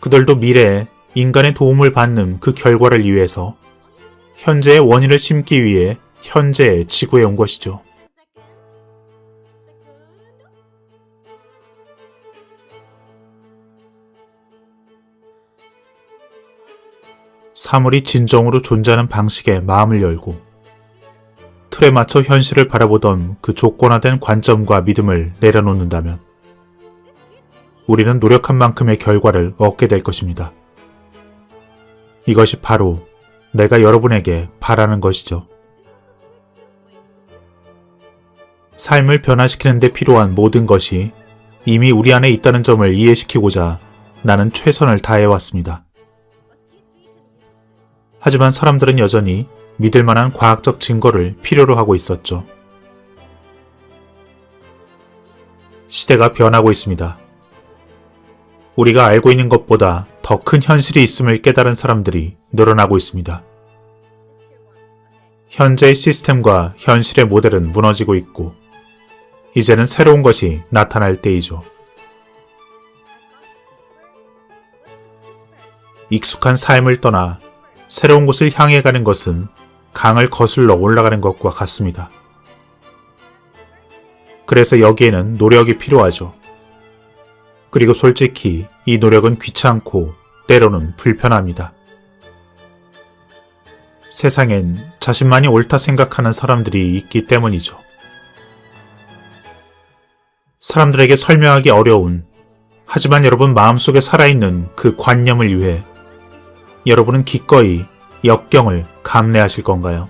그들도 미래에 인간의 도움을 받는 그 결과를 위해서 현재의 원인을 심기 위해 현재의 지구에 온 것이죠. 사물이 진정으로 존재하는 방식에 마음을 열고 틀에 맞춰 현실을 바라보던 그 조건화된 관점과 믿음을 내려놓는다면 우리는 노력한 만큼의 결과를 얻게 될 것입니다. 이것이 바로 내가 여러분에게 바라는 것이죠. 삶을 변화시키는 데 필요한 모든 것이 이미 우리 안에 있다는 점을 이해시키고자 나는 최선을 다해왔습니다. 하지만 사람들은 여전히 믿을 만한 과학적 증거를 필요로 하고 있었죠. 시대가 변하고 있습니다. 우리가 알고 있는 것보다 더 큰 현실이 있음을 깨달은 사람들이 늘어나고 있습니다. 현재의 시스템과 현실의 모델은 무너지고 있고 이제는 새로운 것이 나타날 때이죠. 익숙한 삶을 떠나 새로운 곳을 향해 가는 것은 강을 거슬러 올라가는 것과 같습니다. 그래서 여기에는 노력이 필요하죠. 그리고 솔직히 이 노력은 귀찮고 때로는 불편합니다. 세상엔 자신만이 옳다 생각하는 사람들이 있기 때문이죠. 사람들에게 설명하기 어려운, 하지만 여러분 마음속에 살아있는 그 관념을 위해 여러분은 기꺼이 역경을 감내하실 건가요?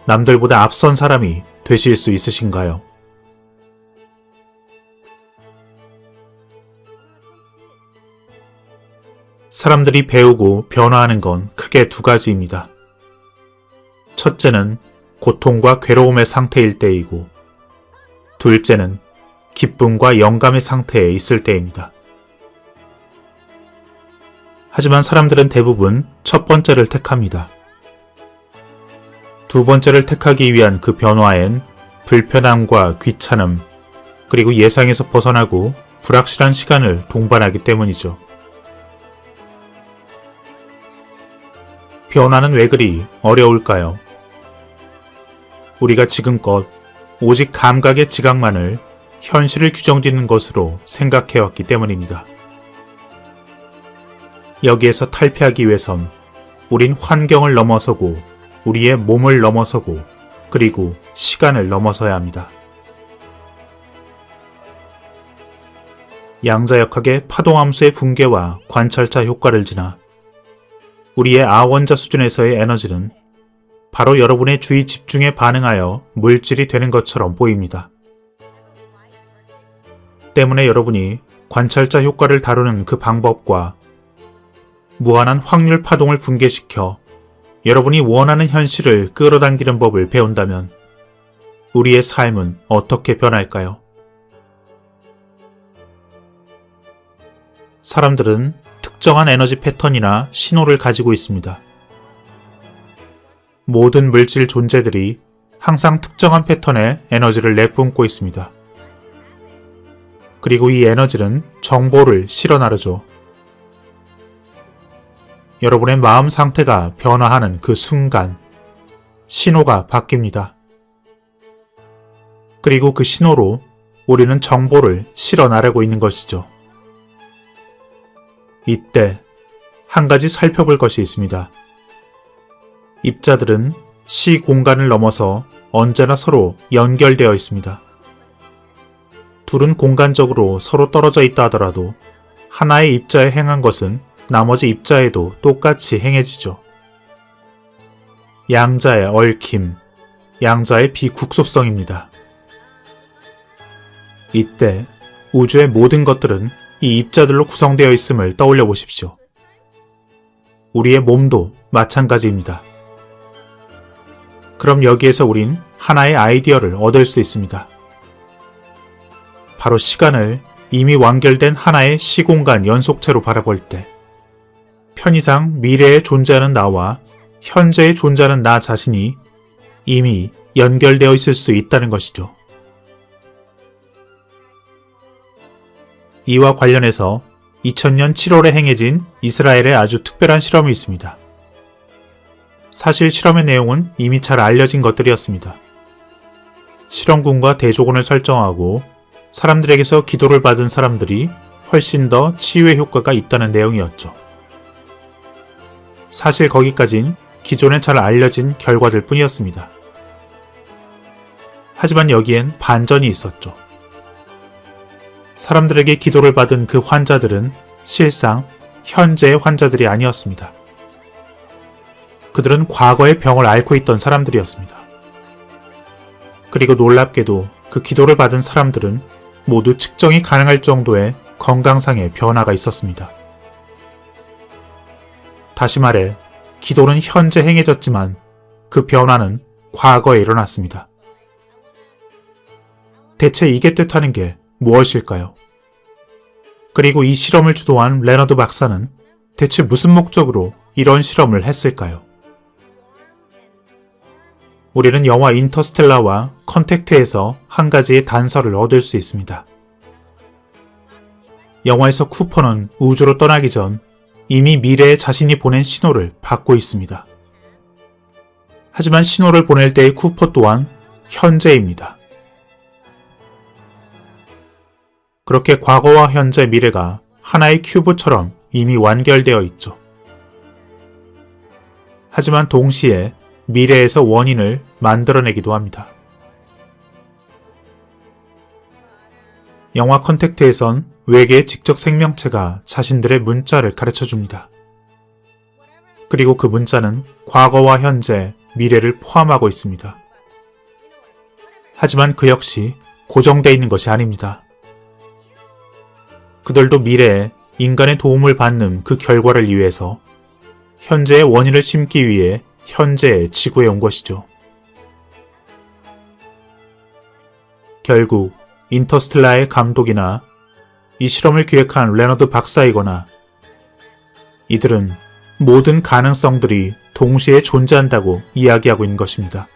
남들보다 앞선 사람이 되실 수 있으신가요? 사람들이 배우고 변화하는 건 크게 두 가지입니다. 첫째는 고통과 괴로움의 상태일 때이고, 둘째는 기쁨과 영감의 상태에 있을 때입니다. 하지만 사람들은 대부분 첫 번째를 택합니다. 두 번째를 택하기 위한 그 변화엔 불편함과 귀찮음, 그리고 예상에서 벗어나고 불확실한 시간을 동반하기 때문이죠. 변화는 왜 그리 어려울까요? 우리가 지금껏 오직 감각의 지각만을 현실을 규정짓는 것으로 생각해왔기 때문입니다. 여기에서 탈피하기 위해선 우린 환경을 넘어서고 우리의 몸을 넘어서고 그리고 시간을 넘어서야 합니다. 양자역학의 파동함수의 붕괴와 관찰차 효과를 지나 우리의 아원자 수준에서의 에너지는 바로 여러분의 주의 집중에 반응하여 물질이 되는 것처럼 보입니다. 때문에 여러분이 관찰자 효과를 다루는 그 방법과 무한한 확률 파동을 붕괴시켜 여러분이 원하는 현실을 끌어당기는 법을 배운다면 우리의 삶은 어떻게 변할까요? 사람들은 특정한 에너지 패턴이나 신호를 가지고 있습니다. 모든 물질 존재들이 항상 특정한 패턴의 에너지를 내뿜고 있습니다. 그리고 이 에너지는 정보를 실어 나르죠. 여러분의 마음 상태가 변화하는 그 순간 신호가 바뀝니다. 그리고 그 신호로 우리는 정보를 실어 나르고 있는 것이죠. 이때 한 가지 살펴볼 것이 있습니다. 입자들은 시 공간을 넘어서 언제나 서로 연결되어 있습니다. 둘은 공간적으로 서로 떨어져 있다 하더라도 하나의 입자에 행한 것은 나머지 입자에도 똑같이 행해지죠. 양자의 얽힘, 양자의 비국소성입니다. 이때 우주의 모든 것들은 이 입자들로 구성되어 있음을 떠올려 보십시오. 우리의 몸도 마찬가지입니다. 그럼 여기에서 우린 하나의 아이디어를 얻을 수 있습니다. 바로 시간을 이미 완결된 하나의 시공간 연속체로 바라볼 때 편의상 미래에 존재하는 나와 현재에 존재하는 나 자신이 이미 연결되어 있을 수 있다는 것이죠. 이와 관련해서 2000년 7월에 행해진 이스라엘의 아주 특별한 실험이 있습니다. 사실 실험의 내용은 이미 잘 알려진 것들이었습니다. 실험군과 대조군을 설정하고 사람들에게서 기도를 받은 사람들이 훨씬 더 치유의 효과가 있다는 내용이었죠. 사실 거기까진 기존에 잘 알려진 결과들 뿐이었습니다. 하지만 여기엔 반전이 있었죠. 사람들에게 기도를 받은 그 환자들은 실상 현재의 환자들이 아니었습니다. 그들은 과거의 병을 앓고 있던 사람들이었습니다. 그리고 놀랍게도 그 기도를 받은 사람들은 모두 측정이 가능할 정도의 건강상의 변화가 있었습니다. 다시 말해, 기도는 현재 행해졌지만 그 변화는 과거에 일어났습니다. 대체 이게 뜻하는 게 무엇일까요? 그리고 이 실험을 주도한 레너드 박사는 대체 무슨 목적으로 이런 실험을 했을까요? 우리는 영화 인터스텔라와 컨택트에서 한 가지의 단서를 얻을 수 있습니다. 영화에서 쿠퍼는 우주로 떠나기 전 이미 미래에 자신이 보낸 신호를 받고 있습니다. 하지만 신호를 보낼 때의 쿠퍼 또한 현재입니다. 그렇게 과거와 현재, 미래가 하나의 큐브처럼 이미 완결되어 있죠. 하지만 동시에 미래에서 원인을 만들어내기도 합니다. 영화 컨택트에선 외계의 직접 생명체가 자신들의 문자를 가르쳐줍니다. 그리고 그 문자는 과거와 현재, 미래를 포함하고 있습니다. 하지만 그 역시 고정되어 있는 것이 아닙니다. 그들도 미래에 인간의 도움을 받는 그 결과를 위해서 현재의 원인을 심기 위해 현재의 지구에 온 것이죠. 결국 인터스텔라의 감독이나 이 실험을 기획한 레너드 박사이거나 이들은 모든 가능성들이 동시에 존재한다고 이야기하고 있는 것입니다.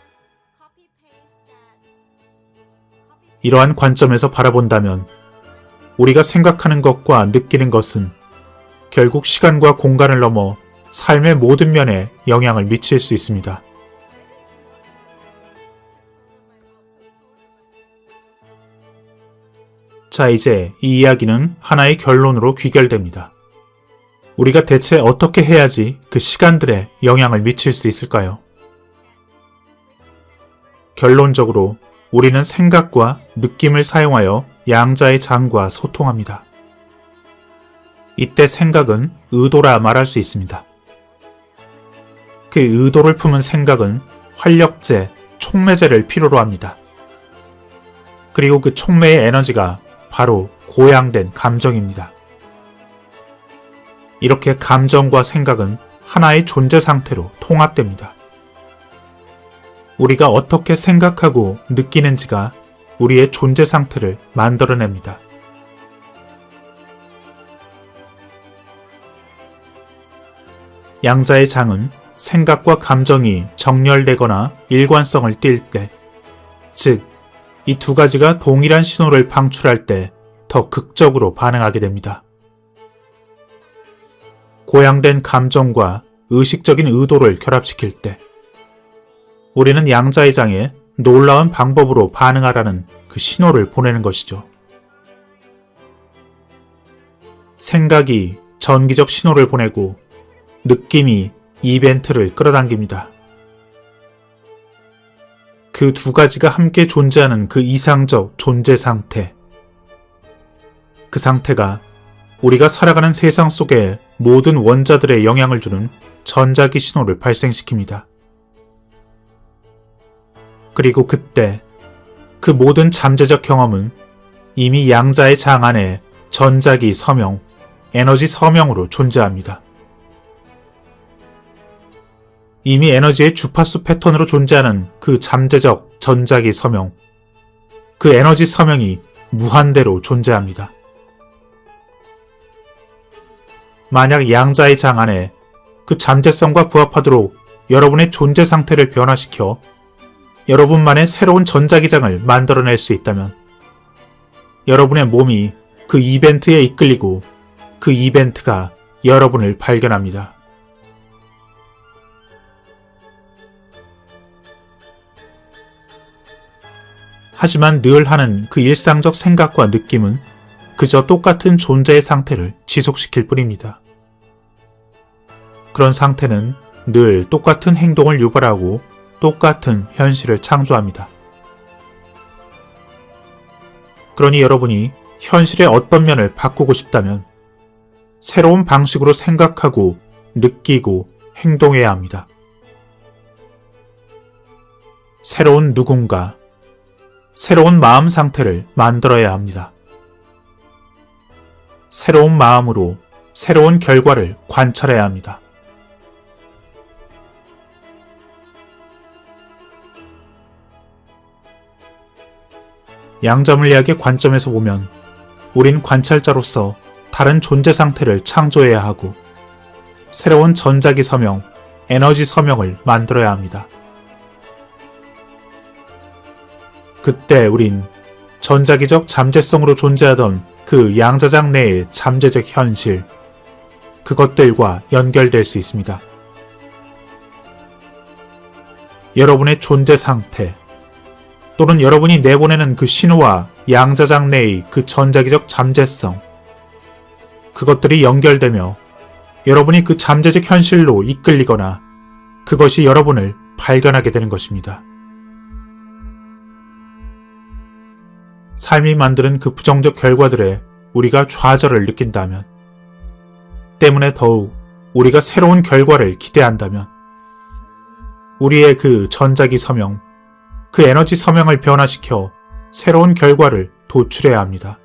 이러한 관점에서 바라본다면 우리가 생각하는 것과 느끼는 것은 결국 시간과 공간을 넘어 삶의 모든 면에 영향을 미칠 수 있습니다. 자, 이제 이 이야기는 하나의 결론으로 귀결됩니다. 우리가 대체 어떻게 해야지 그 시간들에 영향을 미칠 수 있을까요? 결론적으로 우리는 생각과 느낌을 사용하여 양자의 장과 소통합니다. 이때 생각은 의도라 말할 수 있습니다. 그 의도를 품은 생각은 활력제, 촉매제를 필요로 합니다. 그리고 그 촉매의 에너지가 바로 고양된 감정입니다. 이렇게 감정과 생각은 하나의 존재 상태로 통합됩니다. 우리가 어떻게 생각하고 느끼는지가 우리의 존재 상태를 만들어냅니다. 양자의 장은 생각과 감정이 정렬되거나 일관성을 띌 때, 즉, 이 두 가지가 동일한 신호를 방출할 때 더 극적으로 반응하게 됩니다. 고양된 감정과 의식적인 의도를 결합시킬 때, 우리는 양자의 장에 놀라운 방법으로 반응하라는 그 신호를 보내는 것이죠. 생각이 전기적 신호를 보내고 느낌이 이벤트를 끌어당깁니다. 그 두 가지가 함께 존재하는 그 이상적 존재 상태. 그 상태가 우리가 살아가는 세상 속의 모든 원자들에 영향을 주는 전자기 신호를 발생시킵니다. 그리고 그때 그 모든 잠재적 경험은 이미 양자의 장 안에 전자기 서명, 에너지 서명으로 존재합니다. 이미 에너지의 주파수 패턴으로 존재하는 그 잠재적 전자기 서명, 그 에너지 서명이 무한대로 존재합니다. 만약 양자의 장 안에 그 잠재성과 부합하도록 여러분의 존재 상태를 변화시켜 여러분만의 새로운 전자기장을 만들어낼 수 있다면 여러분의 몸이 그 그 이벤트에 이끌리고 그 이벤트가 여러분을 발견합니다. 하지만 늘 하는 그 일상적 생각과 느낌은 그저 똑같은 존재의 상태를 지속시킬 뿐입니다. 그런 상태는 늘 똑같은 행동을 유발하고 똑같은 현실을 창조합니다. 그러니 여러분이 현실의 어떤 면을 바꾸고 싶다면 새로운 방식으로 생각하고 느끼고 행동해야 합니다. 새로운 누군가, 새로운 마음 상태를 만들어야 합니다. 새로운 마음으로 새로운 결과를 관찰해야 합니다. 양자물리학의 관점에서 보면 우린 관찰자로서 다른 존재 상태를 창조해야 하고 새로운 전자기 서명, 에너지 서명을 만들어야 합니다. 그때 우린 전자기적 잠재성으로 존재하던 그 양자장 내의 잠재적 현실, 그것들과 연결될 수 있습니다. 여러분의 존재 상태, 또는 여러분이 내보내는 그 신호와 양자장 내의 그 전자기적 잠재성, 그것들이 연결되며 여러분이 그 잠재적 현실로 이끌리거나 그것이 여러분을 발견하게 되는 것입니다. 삶이 만드는 그 부정적 결과들에 우리가 좌절을 느낀다면, 때문에 더욱 우리가 새로운 결과를 기대한다면, 우리의 그 전자기 서명, 그 에너지 서명을 변화시켜 새로운 결과를 도출해야 합니다.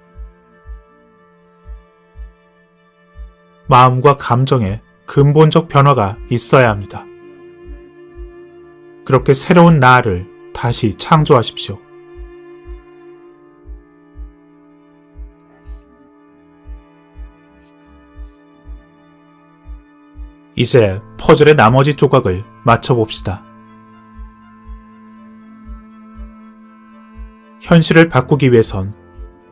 마음과 감정에 근본적 변화가 있어야 합니다. 그렇게 새로운 나를 다시 창조하십시오. 이제 퍼즐의 나머지 조각을 맞춰봅시다. 현실을 바꾸기 위해선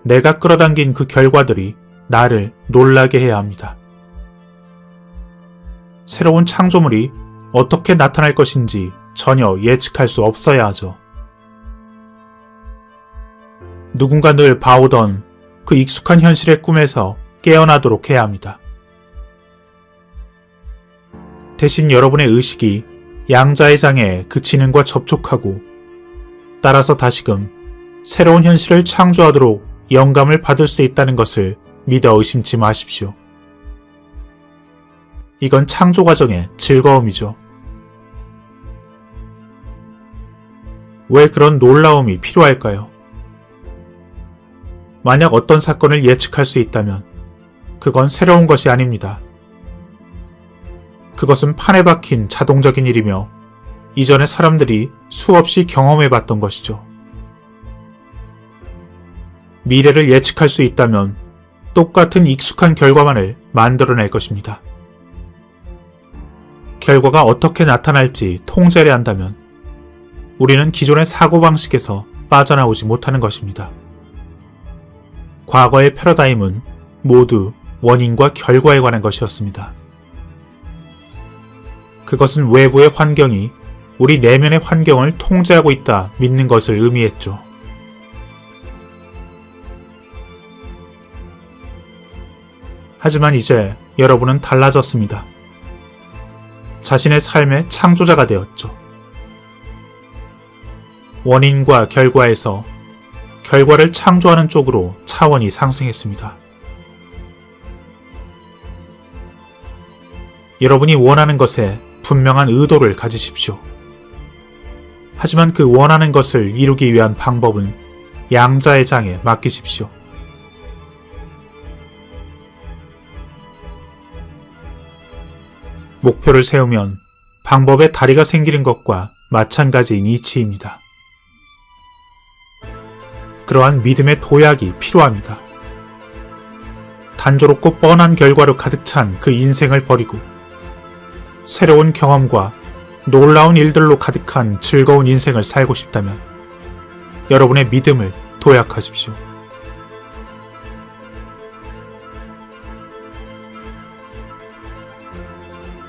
내가 끌어당긴 그 결과들이 나를 놀라게 해야 합니다. 새로운 창조물이 어떻게 나타날 것인지 전혀 예측할 수 없어야 하죠. 누군가 늘 봐오던 그 익숙한 현실의 꿈에서 깨어나도록 해야 합니다. 대신 여러분의 의식이 양자의 장에 그 지능과 접촉하고 따라서 다시금 새로운 현실을 창조하도록 영감을 받을 수 있다는 것을 믿어 의심치 마십시오. 이건 창조 과정의 즐거움이죠. 왜 그런 놀라움이 필요할까요? 만약 어떤 사건을 예측할 수 있다면 그건 새로운 것이 아닙니다. 그것은 판에 박힌 자동적인 일이며 이전에 사람들이 수없이 경험해봤던 것이죠. 미래를 예측할 수 있다면 똑같은 익숙한 결과만을 만들어낼 것입니다. 결과가 어떻게 나타날지 통제를 한다면 우리는 기존의 사고방식에서 빠져나오지 못하는 것입니다. 과거의 패러다임은 모두 원인과 결과에 관한 것이었습니다. 그것은 외부의 환경이 우리 내면의 환경을 통제하고 있다 믿는 것을 의미했죠. 하지만 이제 여러분은 달라졌습니다. 자신의 삶의 창조자가 되었죠. 원인과 결과에서 결과를 창조하는 쪽으로 차원이 상승했습니다. 여러분이 원하는 것에 분명한 의도를 가지십시오. 하지만 그 원하는 것을 이루기 위한 방법은 양자의 장에 맡기십시오. 목표를 세우면 방법에 다리가 생기는 것과 마찬가지인 이치입니다. 그러한 믿음의 도약이 필요합니다. 단조롭고 뻔한 결과로 가득 찬 그 인생을 버리고 새로운 경험과 놀라운 일들로 가득한 즐거운 인생을 살고 싶다면 여러분의 믿음을 도약하십시오.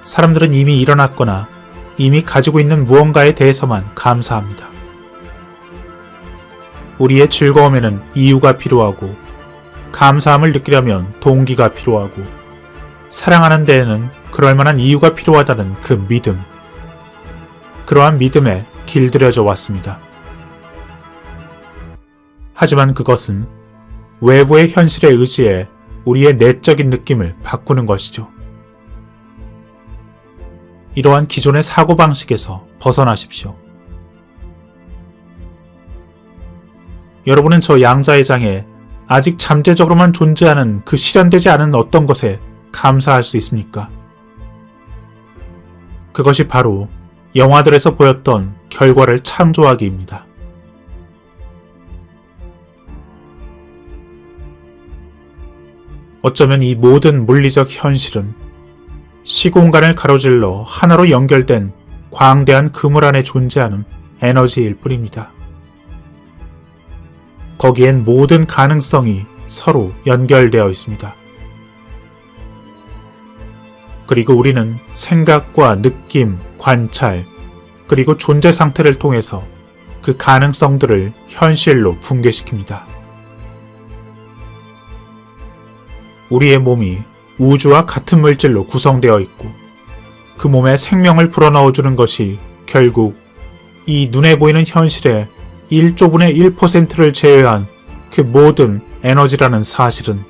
사람들은 이미 일어났거나 이미 가지고 있는 무언가에 대해서만 감사합니다. 우리의 즐거움에는 이유가 필요하고, 감사함을 느끼려면 동기가 필요하고, 사랑하는 데에는 그럴 만한 이유가 필요하다는 그 믿음. 그러한 믿음에 길들여져 왔습니다. 하지만 그것은 외부의 현실에 의지해 우리의 내적인 느낌을 바꾸는 것이죠. 이러한 기존의 사고방식에서 벗어나십시오. 여러분은 저 양자의 장에 아직 잠재적으로만 존재하는 그 실현되지 않은 어떤 것에 감사할 수 있습니까? 그것이 바로 영화들에서 보였던 결과를 창조하기입니다. 어쩌면 이 모든 물리적 현실은 시공간을 가로질러 하나로 연결된 광대한 그물 안에 존재하는 에너지일 뿐입니다. 거기엔 모든 가능성이 서로 연결되어 있습니다. 그리고 우리는 생각과 느낌, 관찰, 그리고 존재 상태를 통해서 그 가능성들을 현실로 붕괴시킵니다. 우리의 몸이 우주와 같은 물질로 구성되어 있고, 그 몸에 생명을 불어넣어주는 것이 결국 이 눈에 보이는 현실의 1조분의 1%를 제외한 그 모든 에너지라는 사실은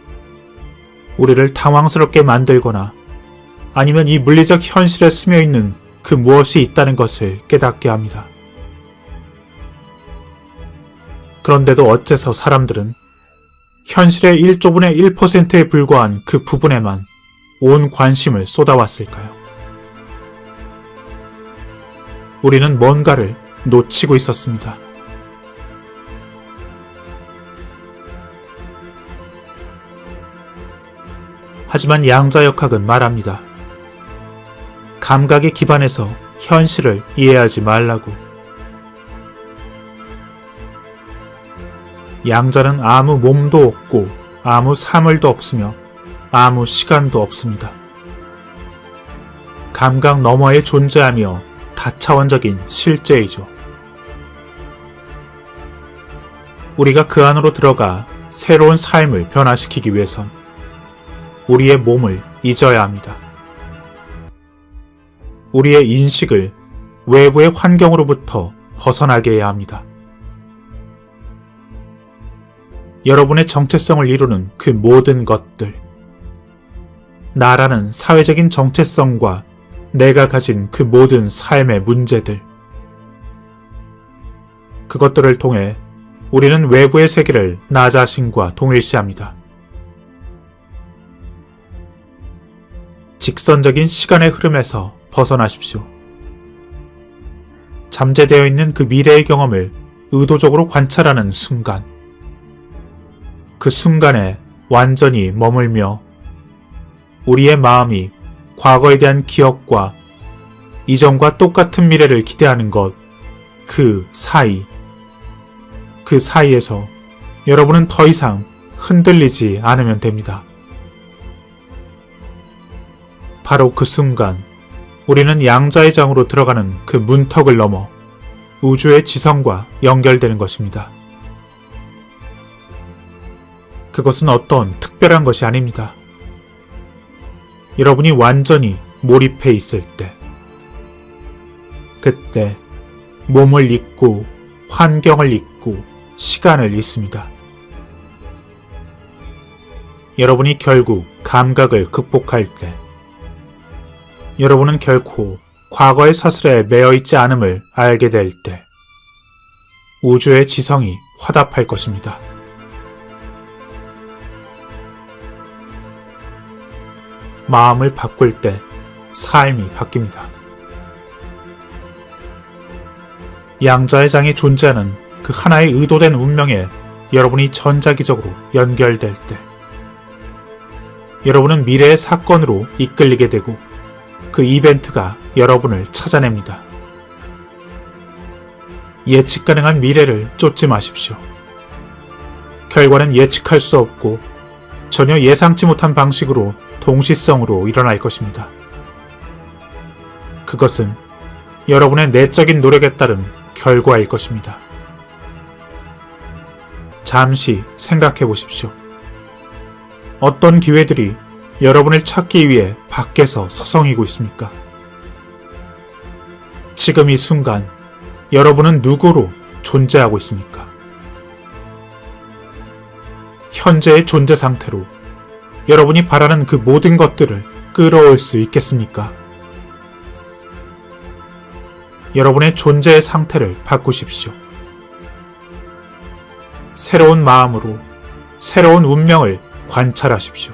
우리를 당황스럽게 만들거나 아니면 이 물리적 현실에 스며있는 그 무엇이 있다는 것을 깨닫게 합니다. 그런데도 어째서 사람들은 현실의 1조분의 1%에 불과한 그 부분에만 온 관심을 쏟아왔을까요? 우리는 뭔가를 놓치고 있었습니다. 하지만 양자역학은 말합니다. 감각에 기반해서 현실을 이해하지 말라고. 양자는 아무 몸도 없고 아무 사물도 없으며 아무 시간도 없습니다. 감각 너머에 존재하며 다차원적인 실제이죠. 우리가 그 안으로 들어가 새로운 삶을 변화시키기 위해선 우리의 몸을 잊어야 합니다. 우리의 인식을 외부의 환경으로부터 벗어나게 해야 합니다. 여러분의 정체성을 이루는 그 모든 것들, 나라는 사회적인 정체성과 내가 가진 그 모든 삶의 문제들, 그것들을 통해 우리는 외부의 세계를 나 자신과 동일시합니다. 직선적인 시간의 흐름에서 벗어나십시오. 잠재되어 있는 그 미래의 경험을 의도적으로 관찰하는 순간, 그 순간에 완전히 머물며 우리의 마음이 과거에 대한 기억과 이전과 똑같은 미래를 기대하는 것, 그 사이에서 여러분은 더 이상 흔들리지 않으면 됩니다. 바로 그 순간 우리는 양자의 장으로 들어가는 그 문턱을 넘어 우주의 지성과 연결되는 것입니다. 그것은 어떤 특별한 것이 아닙니다. 여러분이 완전히 몰입해 있을 때, 그때 몸을 잊고 환경을 잊고 시간을 잊습니다. 여러분이 결국 감각을 극복할 때, 여러분은 결코 과거의 사슬에 매여 있지 않음을 알게 될 때, 우주의 지성이 화답할 것입니다. 마음을 바꿀 때 삶이 바뀝니다. 양자의 장에 존재하는 그 하나의 의도된 운명에 여러분이 전자기적으로 연결될 때, 여러분은 미래의 사건으로 이끌리게 되고 그 이벤트가 여러분을 찾아냅니다. 예측 가능한 미래를 쫓지 마십시오. 결과는 예측할 수 없고 전혀 예상치 못한 방식으로 동시성으로 일어날 것입니다. 그것은 여러분의 내적인 노력에 따른 결과일 것입니다. 잠시 생각해 보십시오. 어떤 기회들이 여러분을 찾기 위해 밖에서 서성이고 있습니까? 지금 이 순간 여러분은 누구로 존재하고 있습니까? 현재의 존재 상태로 여러분이 바라는 그 모든 것들을 끌어올 수 있겠습니까? 여러분의 존재의 상태를 바꾸십시오. 새로운 마음으로 새로운 운명을 관찰하십시오.